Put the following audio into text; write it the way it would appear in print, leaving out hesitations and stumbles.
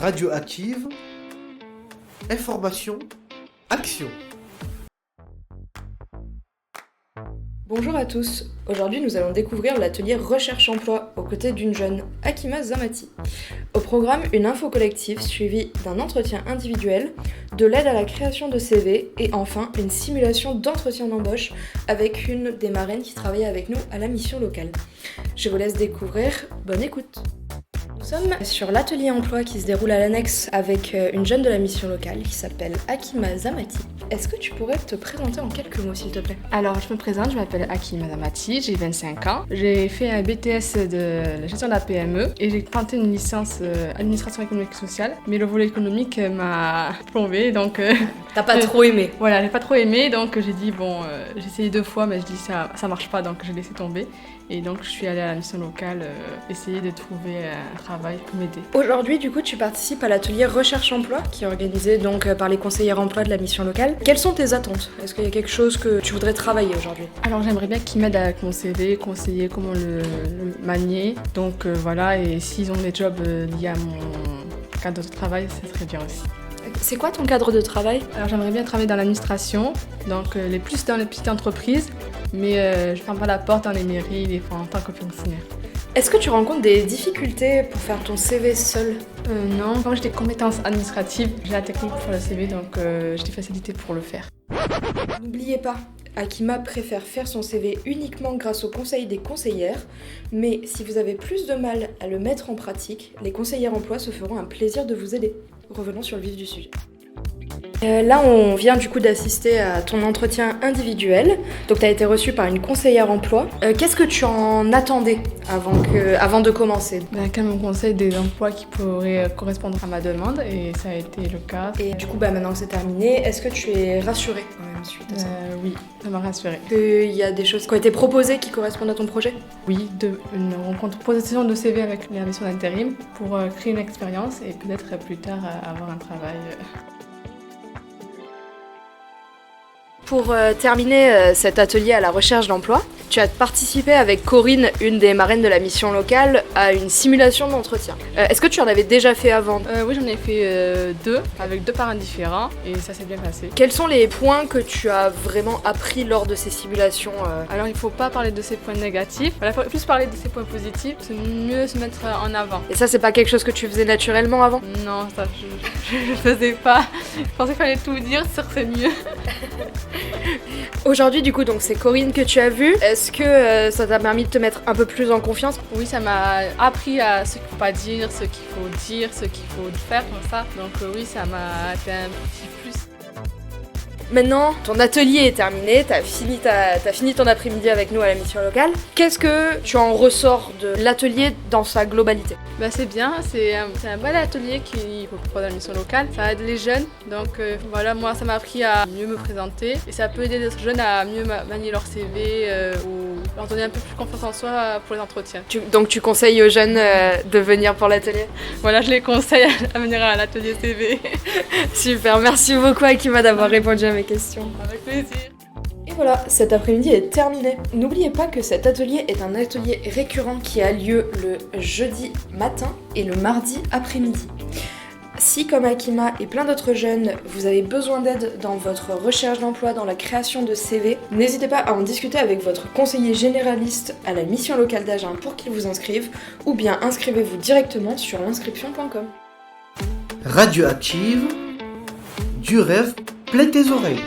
Radioactive, information, action. Bonjour à tous, aujourd'hui nous allons découvrir l'atelier Recherche-Emploi aux côtés d'une jeune, Hakima Zamati. Au programme, une info collective suivie d'un entretien individuel, de l'aide à la création de CV et enfin une simulation d'entretien d'embauche avec une des marraines qui travaille avec nous à la mission locale. Je vous laisse découvrir, bonne écoute. Nous sommes sur l'atelier emploi qui se déroule à l'annexe avec une jeune de la mission locale qui s'appelle Hakima Zamati. Est-ce que tu pourrais te présenter en quelques mots s'il te plaît ? Alors, je me présente, je m'appelle Hakima Zamati, j'ai 25 ans. J'ai fait un BTS de la gestion de la PME et j'ai tenté une licence administration économique et sociale, mais le volet économique m'a plombé, donc... T'as pas trop aimé ? Voilà, j'ai pas trop aimé, donc j'ai dit, j'ai essayé 2 fois, mais je dis ça marche pas, donc j'ai laissé tomber. Et donc, je suis allée à la mission locale essayer de trouver un travail pour m'aider. Aujourd'hui, du coup, tu participes à l'atelier Recherche-Emploi qui est organisé donc par les conseillères emploi de la mission locale. Quelles sont tes attentes ? Est-ce qu'il y a quelque chose que tu voudrais travailler aujourd'hui ? Alors, j'aimerais bien qu'ils m'aident avec mon CV, conseiller comment le manier. Donc, voilà, et s'ils ont des jobs liés à mon cadre de travail, ça serait bien aussi. C'est quoi ton cadre de travail ? Alors, j'aimerais bien travailler dans l'administration, donc plus dans les petites entreprises, mais je ferme pas la porte dans les mairies, des fois en tant que fonctionnaire. Est-ce que tu rencontres des difficultés pour faire ton CV seul ? Non, comme j'ai des compétences administratives, j'ai la technique pour faire le CV, donc j'ai des facilités pour le faire. N'oubliez pas, Hakima préfère faire son CV uniquement grâce au conseil des conseillères, mais si vous avez plus de mal à le mettre en pratique, les conseillères emploi se feront un plaisir de vous aider. Revenons sur le vif du sujet. Là, on vient du coup d'assister à ton entretien individuel. Donc, tu as été reçue par une conseillère emploi. Qu'est-ce que tu en attendais avant de commencer ? Qu'elle me conseille des emplois qui pourraient correspondre à ma demande, et ça a été le cas. Et du coup, maintenant que c'est terminé, est-ce que tu es rassurée quand même suite à ça ? Oui, ça m'a rassurée. Il y a des choses qui ont été proposées qui correspondent à ton projet ? Oui, une rencontre possession de CV avec la mission d'intérim pour créer une expérience et peut-être plus tard avoir un travail. Pour terminer cet atelier à la recherche d'emploi, tu as participé avec Corinne, une des marraines de la mission locale, à une simulation d'entretien. Est-ce que tu en avais déjà fait avant ? Oui, j'en ai fait 2, avec 2 parrains différents, et ça s'est bien passé. Quels sont les points que tu as vraiment appris lors de ces simulations Alors, il ne faut pas parler de ces points négatifs, il faut plus parler de ces points positifs, c'est mieux se mettre en avant. Et ça, c'est pas quelque chose que tu faisais naturellement avant ? Non, ça, je faisais pas. Je pensais qu'il fallait tout dire, c'est c'est mieux. Aujourd'hui, du coup, donc c'est Corinne que tu as vue. Est-ce que ça t'a permis de te mettre un peu plus en confiance ? Oui, ça m'a appris à ce qu'il faut pas dire, ce qu'il faut dire, ce qu'il faut faire comme ça. Donc oui, ça m'a fait un petit plus. Maintenant, ton atelier est terminé, t'as fini ton après-midi avec nous à la mission locale. Qu'est-ce que tu en ressors de l'atelier dans sa globalité ? C'est bien, c'est un bel atelier qui propose à la mission locale. Ça aide les jeunes, donc voilà, moi ça m'a appris à mieux me présenter et ça peut aider les jeunes à mieux manier leur CV ou leur donner un peu plus confiance en soi pour les entretiens. Donc tu conseilles aux jeunes de venir pour l'atelier ? Voilà, je les conseille à venir à l'atelier CV. Super, merci beaucoup Hakima d'avoir répondu à mes questions. Avec plaisir. Et voilà, cet après-midi est terminé. N'oubliez pas que cet atelier est un atelier récurrent qui a lieu le jeudi matin et le mardi après-midi. Si, comme Hakima et plein d'autres jeunes, vous avez besoin d'aide dans votre recherche d'emploi, dans la création de CV, n'hésitez pas à en discuter avec votre conseiller généraliste à la mission locale d'Agen pour qu'il vous inscrive, ou bien inscrivez-vous directement sur l'inscription.com. Radioactive, du rêve plein tes oreilles.